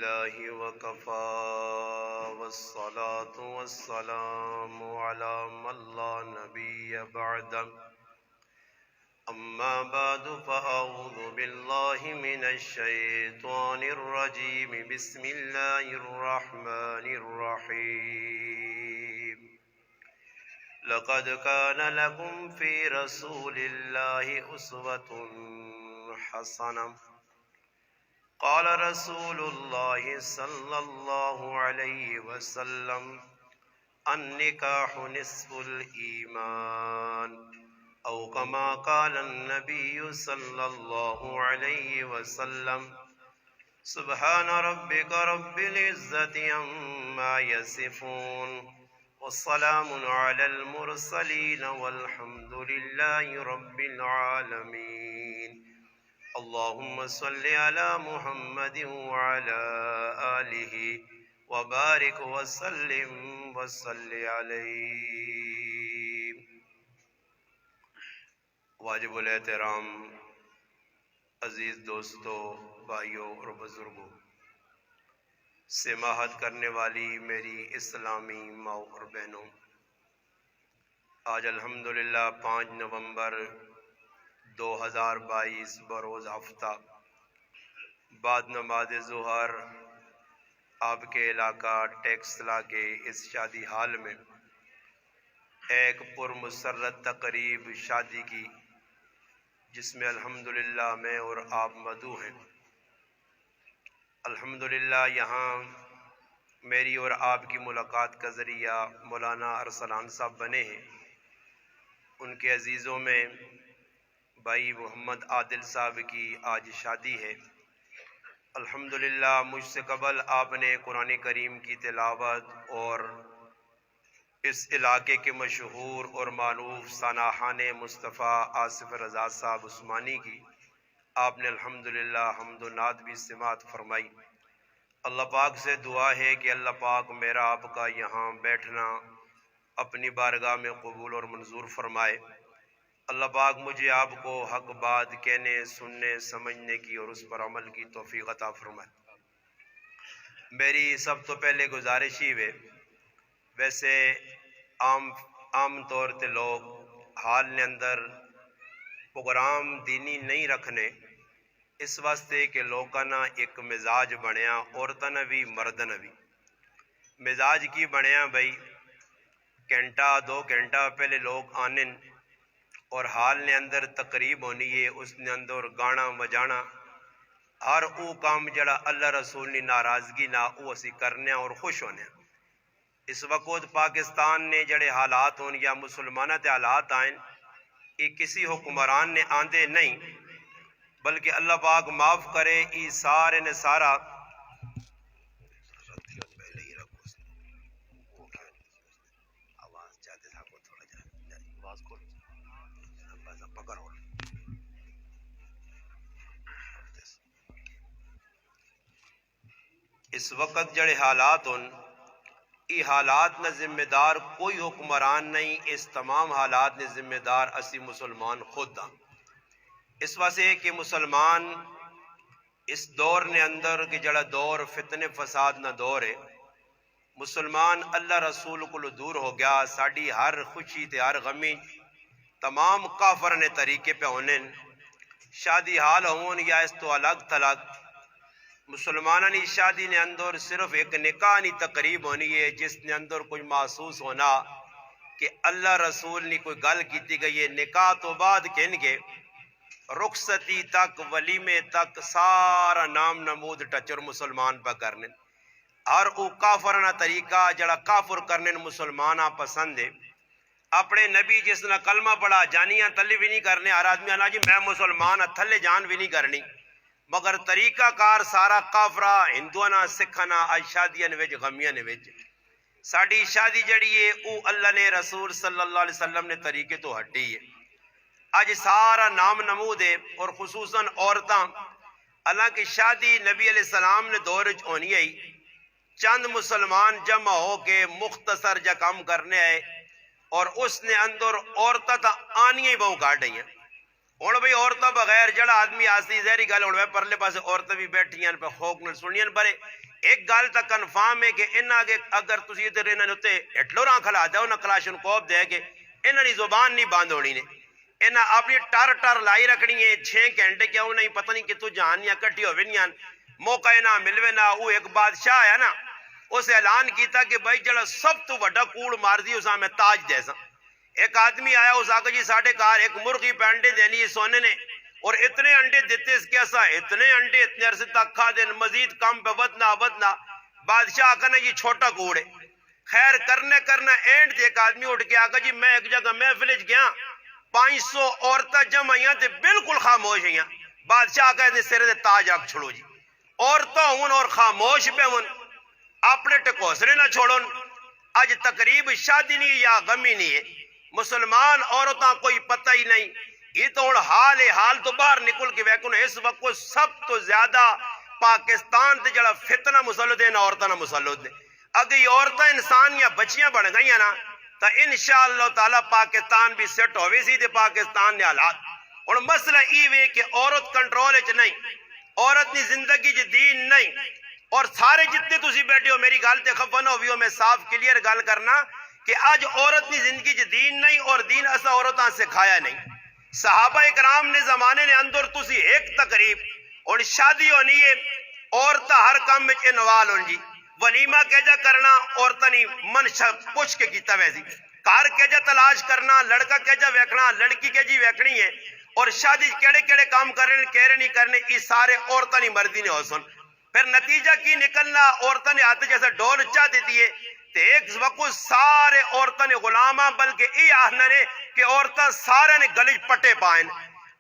لله وكفى والصلاة والسلام على من لا نبي بعده أما بعد فأعوذ بالله من الشيطان الرجيم بسم الله الرحمن الرحيم لقد كان لكم في رسول الله أسوة حسنة قال رسول الله صلى الله عليه وسلم النكاح نصف الإيمان أو كما قال النبي صلى الله عليه وسلم سبحان ربك رب العزة عما يصفون والسلام على المرسلين والحمد لله رب العالمين اللهم صل على محمد وعلى آله وبارك وسلم وصل عليه۔ واجب الاحترام عزیز دوستو، بھائیوں اور بزرگوں، سماحت کرنے والی میری اسلامی ماؤں اور بہنوں، آج الحمدللہ 5 نومبر 2022 بروز ہفتہ بعد نماز ظہر آپ کے علاقہ ٹیکسلا کے اس شادی حال میں ایک پرمسرت تقریب شادی کی، جس میں الحمدللہ میں اور آپ مدعو ہیں۔ الحمدللہ یہاں میری اور آپ کی ملاقات کا ذریعہ مولانا ارسلان صاحب بنے ہیں۔ ان کے عزیزوں میں بھائی محمد عادل صاحب کی آج شادی ہے۔ الحمدللہ مجھ سے قبل آپ نے قرآن کریم کی تلاوت اور اس علاقے کے مشہور اور معروف سانحان مصطفیٰ آصف رضا صاحب عثمانی کی آپ نے الحمدللہ حمد و نعت بھی سماعت فرمائی۔ اللہ پاک سے دعا ہے کہ اللہ پاک میرا آپ کا یہاں بیٹھنا اپنی بارگاہ میں قبول اور منظور فرمائے۔ اللہ پاک مجھے آپ کو حق بات کہنے، سننے، سمجھنے کی اور اس پر عمل کی توفیق عطا فرمائے۔ میری سب تو پہلے گزارش ہی ہے، ویسے عام طور تے لوگ حال نے اندر پروگرام دینی نہیں رکھنے، اس واسطے کہ لوگاں نا ایک مزاج بنیا، عورتاں نا بھی مرداں نا بھی۔ مزاج کی بنیا بھائی، گھنٹہ 2 گھنٹہ پہلے لوگ آنن اور حال نے اندر تقریب ہونی ہے، اس نے اندر گانا بجانا، ہر او کام جڑا اللہ رسول نے ناراضگی نہ او اسی کرنے اور خوش ہونے۔ اس وقت پاکستان نے جڑے حالات ہون یا مسلمانہ تے حالات آئیں، یہ کسی حکمران نے آندے نہیں، بلکہ اللہ پاک معاف کرے، یہ سارے نے سارا اس وقت جڑے حالات ہون، یہ حالات نہ ذمہ دار کوئی حکمران نہیں، اس تمام حالات نے ذمہ دار اسی مسلمان خود ہاں۔ اس واسطے کہ مسلمان اس دور نے اندر کہ جڑا دور فتنے فساد نہ دور ہے، مسلمان اللہ رسول کو دور ہو گیا، ساڑی ہر خوشی تے ہر غمی تمام کافر نے طریقے پہ ہونے، شادی حال ہون یا اس تو الگ تلگ، مسلمانہ نے شادی نے اندر صرف ایک نکاح نی تقریب ہونی ہے، جس نے اندر کوئی محسوس ہونا کہ اللہ رسول نے کوئی گل کیتی گئی ہے۔ نکاح تو بعد کہن گے رخصتی تک، ولیمے تک سارا نام نمود ٹچر مسلمان پہ کرنے، ہر او کافرانہ طریقہ جڑا کافر کرنے مسلمانہ پسند ہے۔ اپنے نبی جس نے کلمہ پڑھا جانیاں تلی بھی نہیں کرنے، ہر آدمی آنا جی میں مسلمان تھلے جان بھی نہیں کرنی، مگر طریقہ کار سارا کافرہ ہندوانہ سکھانہ آج شادیاں نویج غمیاں نویج۔ ساڑی شادی جڑی ہے او اللہ نے رسول صلی اللہ علیہ وسلم نے طریقے تو ہٹی ہے۔ آج سارا نام نمود ہے، اور خصوصاً عورتاں، اللہ کی شادی نبی علیہ السلام نے دور ہونی ہے، چند مسلمان جمع ہو کے مختصر جا کام کرنے آئے، اور اس نے اندر عورتہ تا آنیاں ہی بہو کاٹ رہی ہیں۔ ہوں بھائی عورتوں بغیر جڑا آدمی آسی زہری گل ہوں پرلے پاس عورتیں بھی بیٹھی پہ خوک نال سنیا بڑے ایک گل تو کنفرم ہے کہ انہاں کے اگر تسی ادھر انہاں تے ہٹلراں کھلا دو نہ کلاشن کوپ دے کے انہاں دی زبان نہیں بند ہونی نے انہاں اپنی ٹر ٹر لائی رکھنی ہے 6 گھنٹے کیوں نہیں پتہ نہیں کتوں جان یا کٹی ہوے نہیں موقع نہ ملوے نہ وہ ایک بادشاہ ہے نا اس اعلان کیتا کہ بھائی جڑا سب تو بڑا کوڑ مار دی اسا میں تاج دے سا ایک آدمی آیا اس آگے جی ساڑھے کار ایک مرغی پہ انڈے دینی ہے سونے نے اور اتنے انڈے دیتے اس کیسا اتنے انڈے اتنے عرصے تک کھا دین مزید کم پہ ودنا بادشاہ کہنا یہ چھوٹا کوڑ ہے خیر کرنا اینڈ ایک آدمی اٹھ کے آگا جی میں ایک جگہ محفلج گیا 500 عورتیں جمع ہیں تے بالکل خاموش ہیں بادشاہ کہتے سرے دے تاج رکھ چھوڑو جی عورتوں ہون اور خاموش پہ ہون اپنے ٹکوسرے نہ چھوڑن آج تقریب شادی نہیں یا غمی نہیں ہے مسلمان عورتوں کوئی پتہ ہی نہیں یہ تو حال تو باہر نکل کے ویکن اس وقت سب تو زیادہ پاکستان تے جڑا فتنہ مسلط ہے نا عورتوں مسلط ہے اگر یہ عورتیں انسان یا بچیاں بڑھ گئی ہیں نا تو انشاءاللہ تعالی پاکستان بھی سیٹ ہوئے سی دے پاکستان نے حالات اور مسئلہ ای وے کہ عورت کنٹرول اچ نہیں عورت نی زندگی چ دین نہیں اور سارے جتنے تسی بیٹھے ہو میری گل تے خفا نہ ہوئیو میں صاف کلیئر گل کرنا کہ آج عورت نی زندگی چ دین نہیں اور دین اسا عورتاں سکھایا نہیں صحابہ اکرام نے زمانے نے اندر تسی ایک تقریب اور شادی ہونی ہے عورتاں ہر کام میں انوال ہون جی ولیمہ کیجا کرنا عورتاں نی منشا پوچھ کے کیتا ویسی کار کیجا تلاش کرنا لڑکا کیجا ویکھنا لڑکی کیجی ویکھنی ہے اور شادی کیڑے کام کرنے کہرے نہیں کرنے یہ سارے عورتاں نی مرضی نے ہو سن پھر نتیجہ کی نکلنا عورتاں نے ہاتھ جیسا ڈول اچا دیتی ہے تے ایک وقت سارے عورتاں نے غلاماں بلکہ ای آہنا نے کہ عورتاں سارے نے گلج پٹے پائیں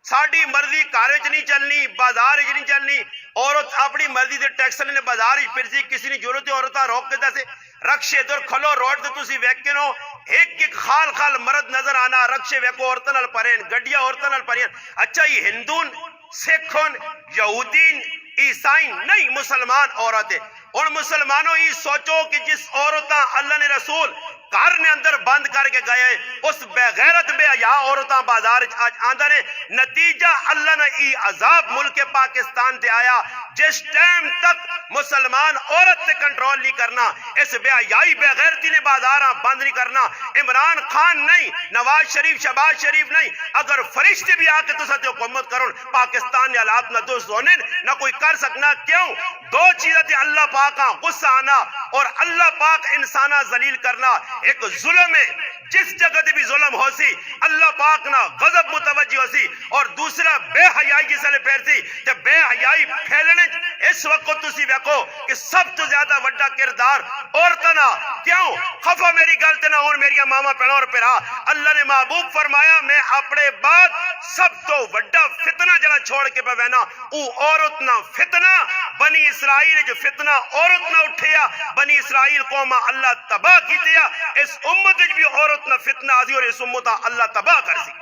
ساڑی مرضی کارج نہیں چلنی بازار اچ نہیں چلنی عورت اپنی مرضی دے ٹیکس نے بازار اچ پھرسی کسی نے ضرورت عورتاں روک کے دسے رکشے ادھر کھلو روڈ تے تسی ویکھے نو ایک خال مرد نظر آنا رکشے ویکھو عورتاں نال پرین گڈیاں عورتاں نال پرین اچھا یہ ہندون سکھن یہودین عیسائی نہیں مسلمان عورتیں اور مسلمانوں یہ سوچو کہ جس عورتاں اللہ نے رسول گھر نے اندر بند کر کے گئے اس بے غیرت بے حیا عورتاں بازار آج آندہ نے نتیجہ اللہ نے ای عذاب ملک پاکستان تے آیا جس ٹائم تک مسلمان عورت تے کنٹرول نہیں کرنا اس بے حیائی بے غیرتی نے بازاراں بند نہیں کرنا عمران خان نہیں نواز شریف شہباز شریف نہیں اگر فرشتے بھی آ کے تو ساتھ حکومت کرن پاکستان نے حالات نہ دوست ہونے نہ کوئی کر سکنا کیوں دو چیزیں تھے اللہ پاک غصہ آنا اور اللہ پاک انسانہ ذلیل کرنا ایک ظلم ہے جس جگہ بھی ظلم ہو سی اللہ پاک نہ غضب متوجہ ہو سی اور دوسرا بے حیائی جسے لے پھیر سی جب بے حیائی پھیلنے اس وقت تسی ویکھو کہ سب تو زیادہ وڈا کردار عورتنا کیوں خفا میری گلتے نہ ہون میری ماما پہنا اور پھرا اللہ نے محبوب فرمایا میں اپنے بعد سب تو وڈا فتنہ جڑا چھوڑ کے پہ بہنا او عورت نہ فتنہ بنی اسرائیل جو فتنہ عورت نہ اٹھیا بنی اسرائیل قومہ اللہ تباہ کی دیا اس امت بھی عورت نہ فتنہ آزی اور اس امتہ اللہ تباہ کر سی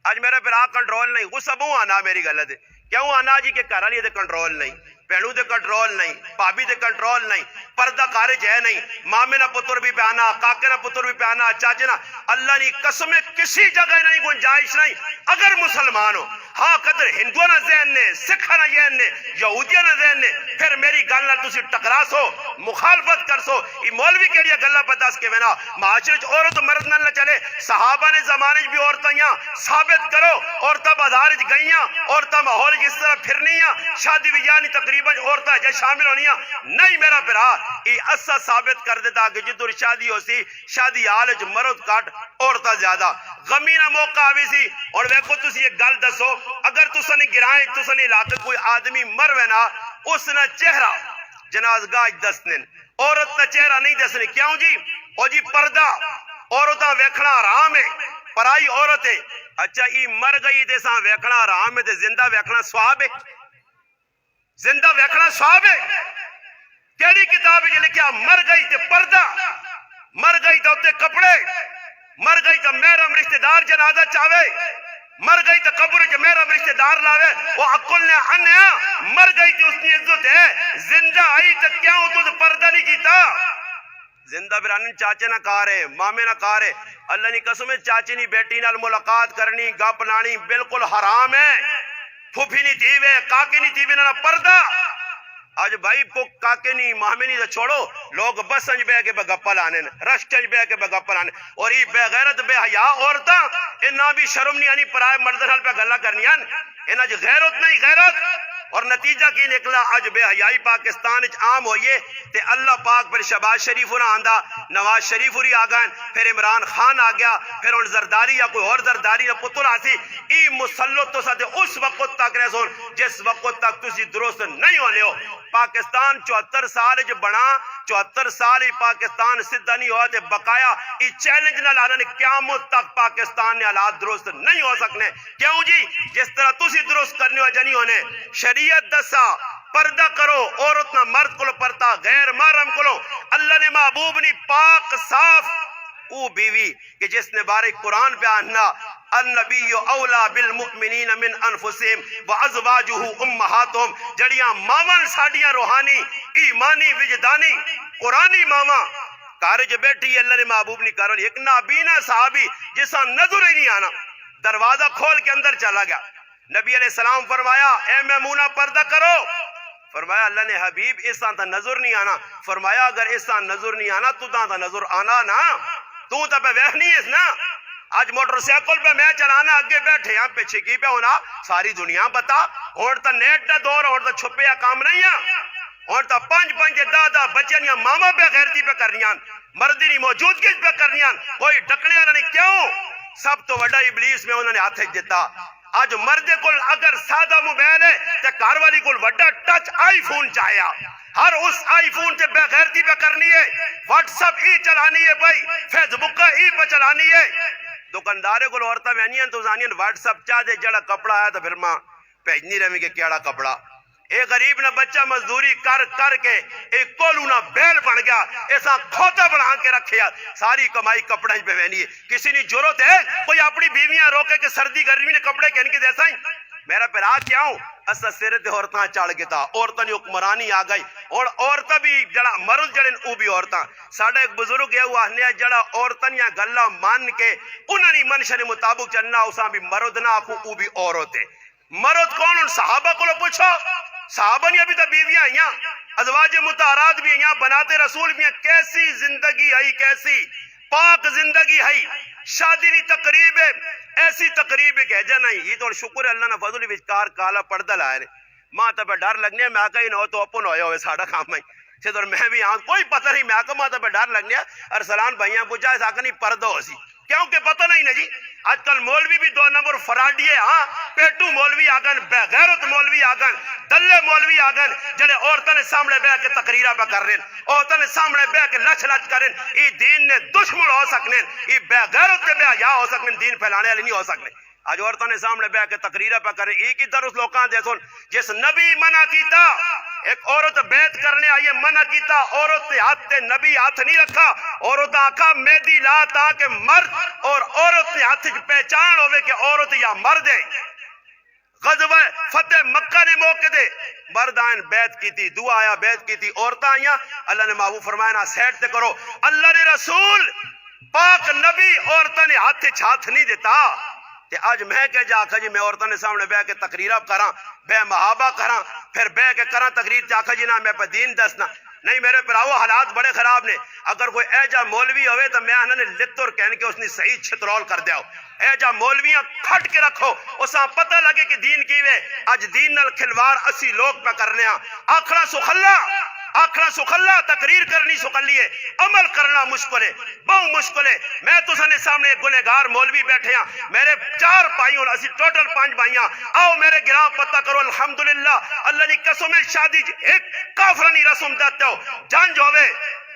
آج میرے پر کنٹرول نہیں غصہ بہو آنا میری غلط ہے کیوں آنا جی کہ گھر والی کنٹرول نہیں پہنو دے کنٹرول نہیں پابی دے کنٹرول نہیں پردہ خارج ہے نہیں مامے نہ پتر بھی پہنا کاکے نہ پتر بھی پہنا چاچے نہ اللہ نے قسم کسی جگہ نہیں گنجائش نہیں اگر مسلمان ہو ہاں قدر ہندوؤں نہ ذہن نے سکھا نہ ذہن نے یہودیاں نہ ذہن نے پھر میری گل نہ تسی ٹکرا سو مخالفت کر سو یہ مولوی کے لیے گلہ پتہ اس کے بنا معاشرے عورت مرد نہ چلے صحابہ نے زمانے بھی عورتیں ثابت کرو عورتیں بازار گئیاں عورتیں ماحول اس طرح پھرنیاں شادی بھی یعنی تقریباً عورتیں جے شامل ہونیاں نہیں میرا پھرا یہ اسا ثابت کر دیتا کہ جدر شادی ہو سی شادی حال جو مرد کاٹ عورتیں زیادہ غمی نہ موقع آوی سی اور ویکو تسی یہ گل دسو اگر تسا نے گرائیں تسا نے علاقے کوئی آدمی مر وینا اس نہ چہرہ جنازگاہ دسنن عورت نہ چہرہ نہیں دسنے کیوں جی او جی پردہ عورتاں ویکھنا حرام ہے پرائی عورت ہے اچھا یہ مر گئی تے ساں ویکھنا حرام ہے تے زندہ ویکھنا ثواب ہے زندہ ویکھنا ثواب ہے کیڑی کتاب ہے لکھیا مر گئی تے پردہ مر گئی تے اتے کپڑے مر گئی تے محرم رشتہ دار جنازہ چاہے مر گئی تو قبر کے میرا رشتہ دار لاوے وہ عقل نے انیا مر گئی تو اس کی عزت ہے زندہ آئی تو کیا تو پردہ نہیں کیتا زندہ برانی چاچے نہ کار ہے مامے نہ کار ہے اللہ نے قسم ہے چاچی نہیں بیٹی نال ملاقات کرنی گپ لانی بالکل حرام ہے پھوپھی نہیں تھیوے کاکے نہیں تھیوے نہ پردہ آج بھائی پک کاکے نہیں مامے نہیں تو چھوڑو لوگ بس سنج بے کے بگپا لانے رش چنج بے کے بگپا لانے اور یہ بے غیرت بے حیا عورتاں انہاں بھی شرم نہیں آنی پرائے مرد نال پہ گلا کرنی انہاں جو غیرت نہیں غیرت اور نتیجہ کی نکلا اج بے حیائی پاکستان عام ہوئیے تے اللہ پاک پھر شہباز شریف انہاں آندا نواز شریف ہوری آگئے پھر عمران خان آ گیا پھر ان زرداری یا کوئی اور زرداری یا پتر آسی ای مسلط تو ساتھ اس وقت تک رسول جس وقت تک تسی درست نہیں ہونے ہو پاکستان 74 سال جو بنا 74 سال ہی پاکستان سدھا نہیں ہوا تے بقایا ای چیلنج نہ لانا نے قیامت تک پاکستان نے حالات درست نہیں ہو سکنے کیوں جی جس طرح تسی درست کرنے ہو جنی ہونے شریعت دسا پردہ کرو عورت نہ مرد کو پرتا غیر محرم کو اللہ نے محبوب نے پاک صاف او بیوی کہ جس نے بارے قرآن پہ آنا النبی اولا بالمؤمنین من انفسهم وازواجه امہاتهم جڑیاں ماون ساڈیاں روحانی ایمانی وجدانی قرآنی ماما کارج بیٹھی اللہ نے محبوب نے کارج ایک نابینا صحابی جسا نظر ہی نہیں آنا دروازہ کھول کے اندر چلا گیا نبی علیہ السلام فرمایا اے میمونہ پردہ کرو فرمایا اللہ نے حبیب اس تا نظر نہیں آنا فرمایا اگر اس تا نظر نہیں آنا تو تا نظر آنا نا تو تا پہ ویخ نہیں اس نا آج موٹر سیکل پہ میں چلانا اگے بیٹھے ہیں پیچھے کی پہ ہونا ساری دنیا بتا اور تا نیٹ دا دور اور تا چھپے یا کام نہیں ہے اور تا پنج دادا بچیاں ماما پہ غیرتی پہ کرنیاں مردی نہیں موجود کس پہ کرنیاں کوئی ڈکنے والا نہیں کیوں سب تو وڈا ابلیس میں انہوں نے ہاتھ دیتا آج مردے کو اگر سادہ موبائل ہے تے گھر والی کو وڈا ٹچ آئی فون چاہیا ہر اس آئی فون تے بے غیرتی پہ کرنی ہے واٹس اپ ہی چلانی ہے بھائی فیس بک ہی پہ چلانی ہے دکاندارے کو عورتیں وینیاں تو زانیاں واٹس اپ چاہ دے جڑا کپڑا آیا تو پھر ماں بھیجنی رہے کہ کیڑا کپڑا ایک غریب نہ بچہ مزدوری کر کے ایک کولو نہ بیل بن گیا ایسا کھوتا بنا کے رکھیا ساری کمائی کپڑا ہی پہ وینی ہے کسی نے ضرورت ہے کوئی اپنی بیویاں روکے کہ سردی گرمی نے کپڑے کہنے کے جیسا ہی میرا پیرا کیا ہوں اسا سیرے تے عورتاں چڑھ کے تھا عورتاں نے حکمرانی آ گئی اور عورتاں بھی جڑا مرد جڑے او بھی عورتاں ساڈا ایک بزرگ ہے وہ آہنے جڑا عورتاں یا گلا مان کے انہاں نے منشا نے مطابق چلنا اساں بھی مرد نہ آکھو او بھی عورت ہے مرد کون ان صحابہ کو پوچھو صحابہ نے ابھی تو بیویاں آئیاں ازواج مطہرات بھی آئیاں بناتے رسول بھی کیسی زندگی آئی کیسی پاک زندگی آئی شادی نہیں تقریب ہے ایسی تقریب ہے کہ جا نہیں یہ تو شکر ہے اللہ نے فضل وچکار کالا پردہ لائے نے ماں تو ڈر لگنے میں آکا ہی نہ ہو تو اپن ہویا ہوئے ساڑھا کام میں سے تو میں بھی آن کوئی پتہ نہیں میں آکا ماں تو ڈر لگنے ارسلان بھائیاں پوچھا اس آکا نہیں پردہ ہو سی کیونکہ پتہ نہیں نا جی آج کل مولوی بھی 2 نمبر فراڈی ہے ہاں پیٹو مولوی آگن بے غیرت مولوی آگن دلے مولوی آگن جڑے عورتوں نے سامنے بہ کے تقریرہ پہ کر رہے ہیں عورتوں نے سامنے بہ کے لچ کر رہے ہیں یہ دین نے دشمن ہو سکنے یہ بے غیرت کے بے حیا ہو سکنے دین پھیلانے والے نہیں ہو سکنے آج عورتوں نے سامنے بہ کے تقریرہ پہ کر رہے ہیں ایک ہی درس لوکاں دے سن جس نبی منع کیتا ایک عورت بیعت کرنے آئیے منع کیتا عورت ہاتھ تے نبی ہاتھ نہیں رکھا عورت آکھا مہدی لا تاکہ مرد اور عورت ہاتھ پہچان ہوئے کہ عورت یا مرد ہے غزوہ فتح مکہ نے موقع دے مرد آئین بیعت کی تھی دعا آیا بیعت کی تھی عورتیں آئیاں اللہ نے محبوب فرمایا نا سیٹ تے کرو اللہ نے رسول پاک نبی عورتوں نے ہاتھ نہیں دیتا تے آج میں کہ جا آکھا جی میں عورتوں نے سامنے بے کے تقریرہ کراں بے محابہ کراں پھر بے کے کراں تقریر تے آکھا جی نا میں پہ دین دسنا نہیں میرے پراؤ حالات بڑے خراب نے اگر کوئی اے جا مولوی ہوئے تو میں انہوں نے لتر کہنے کے اس نے صحیح چھترول کر دیا اے جا مولویاں کھٹ کے رکھو اساں پتہ لگے کہ دین کیوے آج دین نال کھلوار اسی لوگ پہ کرنے ہاں آخرا سخلا تقریر کرنی سخلی ہے عمل کرنا مشکل ہے بہت مشکل ہے میں تو سنے سامنے گنہگار مولوی بیٹھے ہیں میرے 4 بھائیوں اسی ٹوٹل 5 بھائیاں آؤ میرے گراں پتہ کرو الحمدللہ اللہ نے قسم شادی ایک کافرانی رسم دیتے ہو جنج ہوئے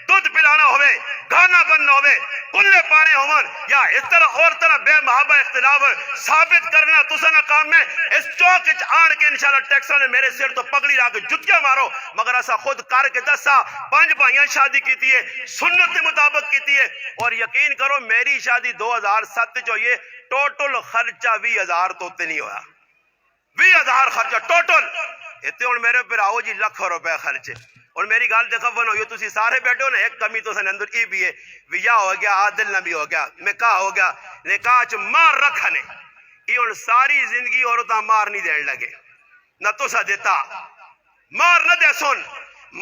دودھ پلانا ہوئے گانا بننا ہوئے کلے پانے ہوئے یا اس طرح اور طرح بے محابہ اختلاف ثابت کرنا تسنا کام میں اس چوک آن کے انشاءاللہ ٹیکسا نے میرے سر تو پگڑی را کے جتیاں مارو مگر ایسا خود کر کے دسا 5 بھائیاں شادی کیتی ہے سنت کے مطابق کیتی ہے اور یقین کرو میری شادی 2007 جو یہ ٹوٹل خرچہ 20,000 تو نہیں ہوا 20,000 خرچہ ٹوٹل اتنے ہوں میرے پھر آؤ جی لکھوں روپے خرچے اور میری گال دکھن ہوئی تھی سارے بیٹھے ہو نا ایک کمی تو سن اندر ای بھی ہے ویا ہو گیا عادل نبی ہو گیا نکاح ہو گیا نکاح چ مار رکھنے یہ ہوں ساری زندگی عورتاں مار نہیں دین لگے نہ تو سا دیتا مار نہ دے سن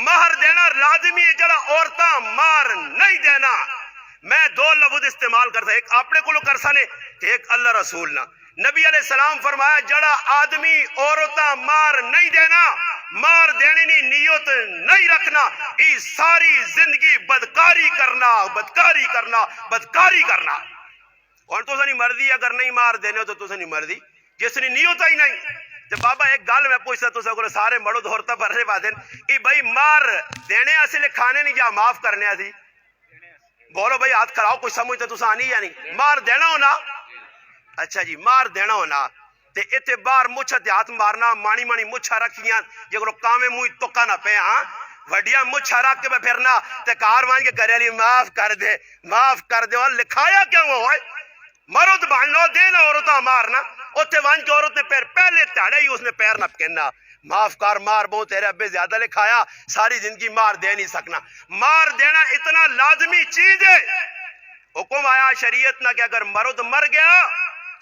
مہر دینا لازمی ہے جڑا عورتاں مار نہیں دینا میں دو لفظ استعمال کرتا ایک اپنے کو کر سنے ایک اللہ رسول نہ نبی علیہ السلام فرمایا جڑا آدمی عورتاں مار نہیں دینا مار دینے نہیں نیت نہیں رکھنا یہ ساری زندگی بدکاری کرنا بدکاری کرنا بدکاری کرنا اور تو سنی مرضی اگر نہیں مار دینے ہو تو سنی مرضی جس نے نیت ہی نہیں تو بابا ایک گل میں پوچھتا تو سکو سارے مڑو دھورتا پر رہے بات کہ بھائی مار دینے اصلے کھانے نہیں جا معاف کرنے اسی بولو بھائی ہاتھ کراؤ کچھ سمجھتے تو سانی یا نہیں مار دینا ہونا اچھا جی مار دینا ہونا تے اتنے باہر مچھا تے ہاتھ مارنا مانی مانی مچھا رکھیاں جے کو کامے موئی تکا نہ پے ہاں وڈیا مچھا رکھ کے میں پھرنا تے کار وان کے گھر والی معاف کر دے اور لکھایا کیوں ہوئے مرد بن لو دینا عورتاں مارنا اتنے وان کے عورت نے پیر پہلے تاڑے ہی اس نے پیر نہ کہنا معاف کر مار بہت تیرے ابے زیادہ لکھایا ساری زندگی مار دے نہیں سکنا مار دینا اتنا لازمی چیز ہے حکم آیا شریعت نہ کہ اگر مرد مر گیا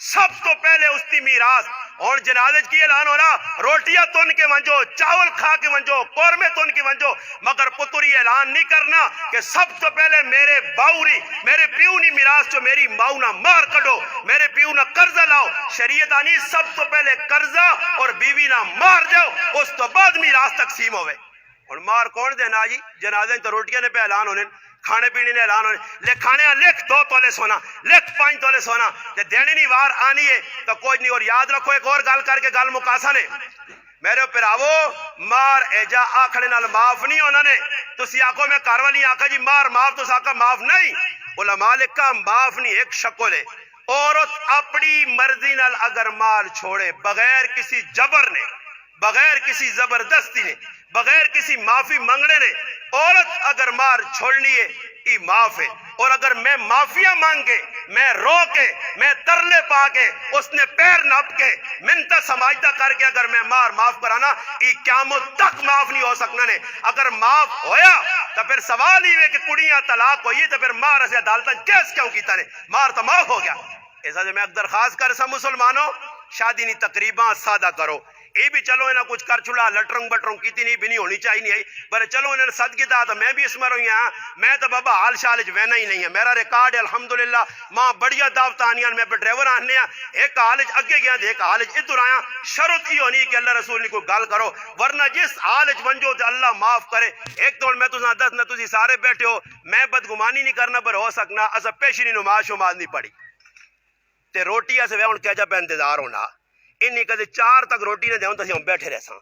سب تو پہلے اس کی میراث اور جنازے کی اعلان ہونا روٹیاں تن کے ونجو چاول کھا کے ونجو قورمے تن کے ونجو مگر پتری اعلان نہیں کرنا کہ سب تو پہلے میرے باؤری میرے پیو نی میراث جو میری ماؤ نہ مار کڈو میرے پیو نہ قرضہ لاؤ شریعت آنی سب تو پہلے قرضہ اور بیوی نہ مار جاؤ اس تو بعد میراث تقسیم ہوئے اور مار کون دینا جی جنازے تو روٹیاں نے پہ اعلان ہونے کھانے پینے نے اعلان ہونے لکھانے لکھ 2 تولے سونا لکھ 5 تولے سونا تے دینے نہیں وار آنی ہے تو کوئی نہیں اور یاد رکھو ایک اور گل کر کے گل مکاسا نے میرے پراوو مار ایجا آکھنے نال معاف نہیں ہونا نے تسی آکھو میں کاروالی آکھا جی مار معاف تو ساکھا معاف نہیں علماء لکھا معاف نہیں ایک شکل ہے عورت اپنی مرضی نال اگر مال چھوڑے بغیر کسی جبر نے بغیر کسی زبردستی نے بغیر کسی معافی منگنے نے عورت اگر مار چھوڑنی ہے یہ معاف ہے اور اگر میں معافیاں مانگ کے میں رو کے میں ترلے پا کے اس نے پیر نپ کے منت سماجدہ کر کے اگر میں مار معاف کرانا یہ قیامت تک معاف نہیں ہو سکنا نے اگر معاف ہویا تو پھر سوال ہی ہے کہ کڑیاں طلاق ہوئی تو پھر مار اسے عدالتاں کیس کیوں کیتا نے مار تو معاف ہو گیا ایسا جو میں ایک درخواست کر سا مسلمانوں شادی نہیں تقریباں سادہ کرو یہ بھی چلو انہیں کچھ کر چھلا لٹرنگ بٹرنگ کیتی نہیں بھی نہیں ہونی چاہیے نہیں پر چلو انہیں صد کی دا تو میں بھی اس میں رہی ہاں میں تو بابا حال شال وینا ہی نہیں ہے میرا ریکارڈ ہے الحمدللہ ماں بڑیا دعوت آنیاں میں پہ ڈرائیور آنے ایک حال اگے گیا ایک حال ادھر آیا شرط ہی ہونی کہ اللہ رسول نے کوئی گل کرو ورنہ جس حال ونجو تو اللہ معاف کرے ایک تو میں تساں دس نہ تسی سارے بیٹھے ہو میں بدگمانی نہیں کرنا پر ہو سکنا اسا پیشنی نماز شماز نہیں پڑھی تے روٹی سے ہوں کیا جا پہ انتظار ہونا انہی کدے 4 تک روٹی نے دیوں تسی ہم بیٹھے رہ ساں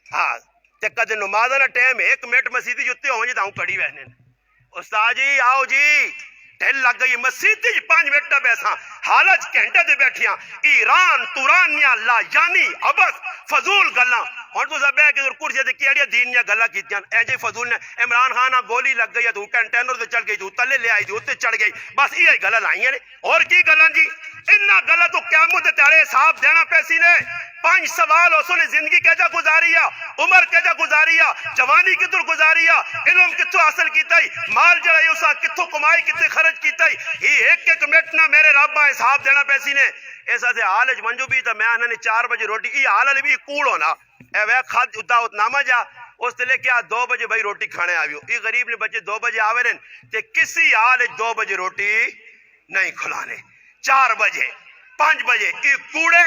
ہاں تے کدے نماز دا ٹائم 1 منٹ مسجد جتے ہوں جے تاں کڑی وہنے استاد جی آؤ جی ٹھل لگ گئی مسجد 5 منٹ بیساں حالت گھنٹے دے بیٹھیاں ایران تورانیاں لا یعنی ابس فضول گلاں ہن تو سب کہ کرسی تے کیڑی دین نیا گلاں کیتیاں اے جے فضول نے عمران خان گولی لگ گئی تو کنٹینر تے چڑھ گئی تو تلے لے آئی تو تے چڑھ گئی بس یہ گلاں لائیاں نے اور کی گلاں جی انہاں گلاں تو قیامت دے تیرے حساب دینا پیسی نے 5 سوال اس نے زندگی کیجا گزاری عمر کیجا گزاری جوانی کتر گزاری علم کتوں حاصل کیتا مال جڑا ہے اسا کتوں کمائی کتے خرچ کیتا یہ ایک منٹ نہ میرے رب حساب دینا پیسی نے ایسا سے حالج منجو بھی تو میں انہوں نے 4 بجے روٹی یہ حال بھی کوڑ ہونا اے وہ خط دعوت نامہ جا اس لے کے 2 بجے بھائی روٹی کھانے آویو یہ غریب نے بچے 2 بجے آوے رہن تے کسی حال 2 بجے روٹی نہیں کھلانے 4 بجے 5 بجے یہ کوڑے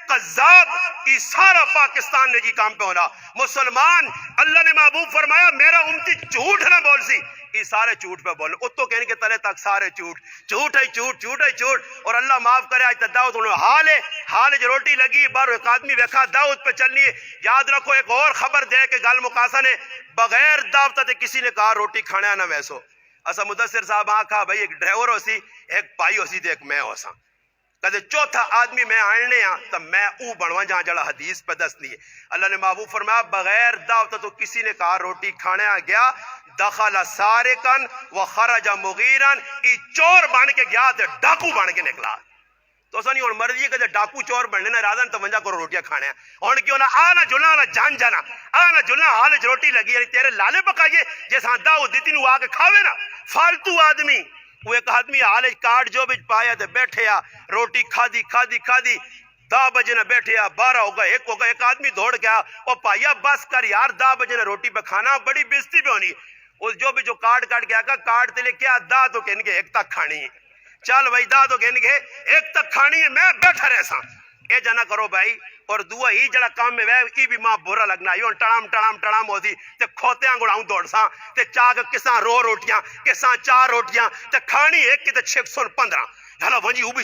قذاب یہ سارا پاکستان نے جی کام پہ ہونا مسلمان اللہ نے محبوب فرمایا میرا امتی جھوٹ نہ بول سی یہ سارے جھوٹ پہ بولنے اتو کہنے کے تلے تک سارے جھوٹ ہے جھوٹ اور اللہ معاف کرے آج تک دعوت انہوں حال جو روٹی لگی بارو ایک آدمی ویکھا دعوت پہ چلنی ہے یاد رکھو ایک اور خبر دے کہ گل مقاسا نے بغیر دعوت تے کسی نے کہا روٹی کھانے نہ ویسو اسا مدثر صاحب آنکھا بھائی ایک ڈرائیور ہو سی ایک پائی ہو سی تے ایک میں ہو سا کدے چوتھا آدمی میں آنے تو میں او بنوا جہاں جڑا حدیث پہ دس نہیں ہے اللہ نے محبوب فرمایا بغیر دعوت تو کسی نے کہا روٹی کھانے آ گیا دخل سارقن و خرج مغیرن ای چور بن کے گیا تے ڈاکو بن کے نکلا تو سنی ہوں مرضی کہ ڈاکو چور بننے نہ رازن تو 52 کروڑ روٹیاں کھانے ہیں ہوں کیوں نہ آ نہ جلنا نہ جان جانا آ نہ جلنا حال روٹی لگی یعنی تیرے لالے پکائیے جیسا داؤ دیتی نو آ کے کھاوے نا فالتو آدمی وہ ایک آدمی حال کارڈ جو بھی پایا تے بیٹھے آ روٹی کھادی 10 بجے نہ بیٹھے آ 12 ہو گئے 1 ہو گئے ایک آدمی دوڑ گیا او پایا بس کر یار 10 بجے نہ روٹی پہ کھانا بڑی بےزتی پہ ہونی اس جو بھی جو کارڈ کاٹ گیا کا کارڈ تے لے کیا دا تو کہن کے ایک تک کھانی ہے چل بھائی دا تو کہن کے ایک تک کھانی ہے میں بیٹھا رہ سا اے جنا کرو بھائی اور دعا ہی جڑا کام میں وے کی بھی ماں برا لگنا یوں ٹڑام ہوتی تے کھوتیاں گڑاؤں دوڑ سا تے چاک کساں روٹیاں کساں 4 روٹیاں تے کھانی ایک تے 615 جھلا ونجی وہ بھی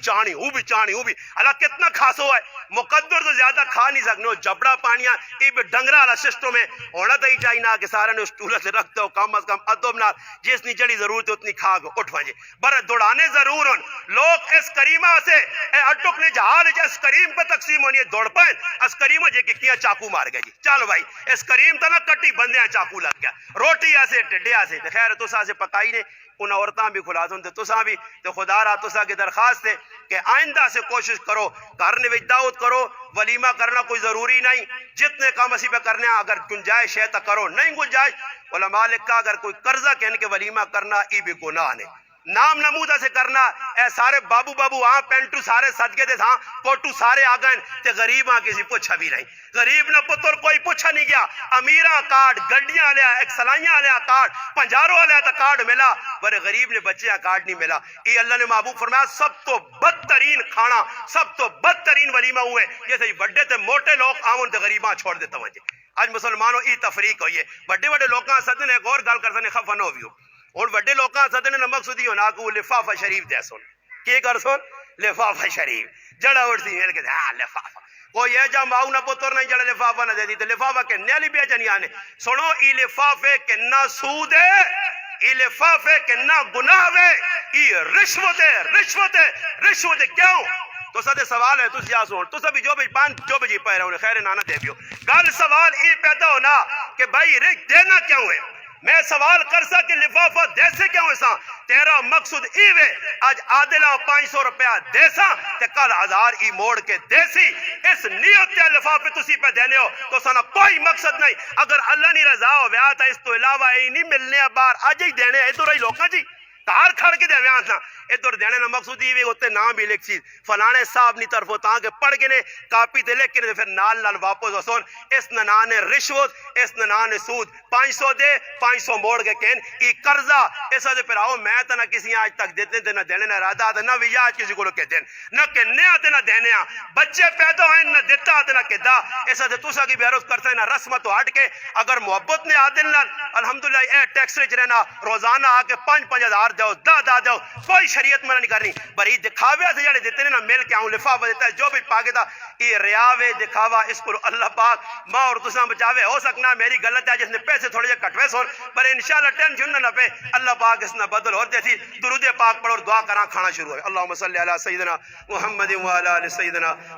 چانی اللہ کتنا کھاسو ہے مقدر تو زیادہ کھا نہیں سکنے جبڑا پانیاں ای بھی ڈنگرا والا سسٹم ہے ہونا تو ہی چاہیے نا کہ سارے نے اس ٹولہ سے رکھتے ہو کم از کم ادب نال جس نی جڑی ضرورت ہے اتنی کھا کے اٹھ ونجے بر دوڑانے ضرور ہن لوگ اس کریمہ سے اے اٹک نے جہال اس کریم پہ تقسیم ہونی ہے دوڑ پائیں اس کریمہ جے کہ کیا چاقو مار گئے جی چل بھائی اس کریم تا نہ کٹی بندیاں چاقو لگ گیا روٹی ایسے ٹڈیا سے خیر تو سا سے پکائی نے ان عورتاں بھی خلاصوں تے تساں بھی تے خدا را تساں کی درخواست ہے کہ آئندہ سے کوشش کرو گھر نے دعوت کرو ولیمہ کرنا کوئی ضروری نہیں جتنے کام اسی پہ کرنے اگر گنجائش ہے تو کرو نہیں گنجائش علماء لکھا اگر کوئی قرضہ کہنے کے ولیمہ کرنا ای بھی گناہ نے نام نمودہ سے کرنا اے سارے بابو ہاں پینٹو سارے صدقے دے ہاں کوٹو سارے آگئن تے غریب ہاں کسی پوچھا بھی نہیں غریب نہ پتر کوئی پوچھا نہیں گیا امیرہ کارڈ گڈیاں لیا ایک سلائیاں لیا کارڈ پنجاروں لیا تا کارڈ ملا ورے غریب نے بچے کارڈ نہیں ملا یہ اللہ نے محبوب فرمایا سب تو بدترین کھانا سب تو بدترین ولیمہ ہوئے جیسے بڑے تے موٹے لوگ آمون تے غریباں چھوڑ دیتا وجہ آج مسلمانوں ای تفریق ہوئی ہے بڑے لوگاں صدنے ایک اور گال کرتے خفا نہ ہوئیو اور بڑے لوگاں صدنے مقصودی ہونا کہ وہ لفافہ شریف دے سن کی کر سن لفافہ شریف جڑا اٹھتی مل کے ہاں لفافہ کوئی یہ جا ماؤ نہ پتر نہیں جڑا لفافہ نہ دے دی تو لفافہ کے نیلی بے جنی آنے سنو ای لفافے کے نہ سود ہے ای لفافے کے نہ گناہ ہے ای رشوت ہے کیوں تو سدے سوال ہے تو سیاسوں تو سبھی جو بھی پان جو بھی جی پہ رہے انہیں خیر نانا دے بیو گل سوال ای پیدا ہونا کہ بھائی رک دینا کیوں ہے میں سوال کر سا کہ لفافہ دیسے کیوں ایسا تیرا مقصود ایوے آج عادلہ 500 روپیہ دیسا تے کل 1000 ای موڑ کے دیسی اس نیت تے لفافے تسی پہ دینے ہو تو سنا کوئی مقصد نہیں اگر اللہ نہیں رضا ہو ویا تا اس تو علاوہ ای نہیں ملنے بار آج ہی دینے ہے تو رہی لوکاں جی تار کھڑ کے دے ویاں تھا ادھر دینے نا مقصود ہی ہوتے نام بھی لکھ چیز فلانے صاحب نی طرف ہوتا کہ پڑھ کے نے کاپی تے لکھ کے نے پھر نال واپس وسون اس ننان رشوت اس ننان سود 500 دے 500 موڑ کے کہن ای قرضہ اس دے پھر آؤ میں تو نہ کسی آج تک دیتے تے نہ دینے نہ ارادہ تے نہ ویا آج کسی کو لو کہ دین نہ کہنے آتے نہ دینے آ بچے پیدا ہیں نہ دیتا آتے نہ کہدا اس دے توسا کی بیاروز کرتا ہے نہ رسمت تو ہٹ کے اگر محبت نے عادل نال الحمدللہ اے ٹیکس رچ رہنا روزانہ آ کے 5-5 ہزار دو دو کوئی شریعت منع نہیں کرنی بری دکھاوے سے جڑے دیتے نے نا مل کے آؤں لفافہ دیتا ہے جو بھی پاکے دا یہ ریاوے دکھاوا اس کو اللہ پاک ماں اور تساں بچاوے ہو سکنا میری غلط ہے جس نے پیسے تھوڑے جے کٹوے سون پر انشاءاللہ ٹینشن نہ پہ اللہ پاک اس نہ بدل ہوتے تھی درود پاک پڑھ اور دعا کراں کھانا شروع ہے اللہم صلی علی سیدنا محمد و علی سیدنا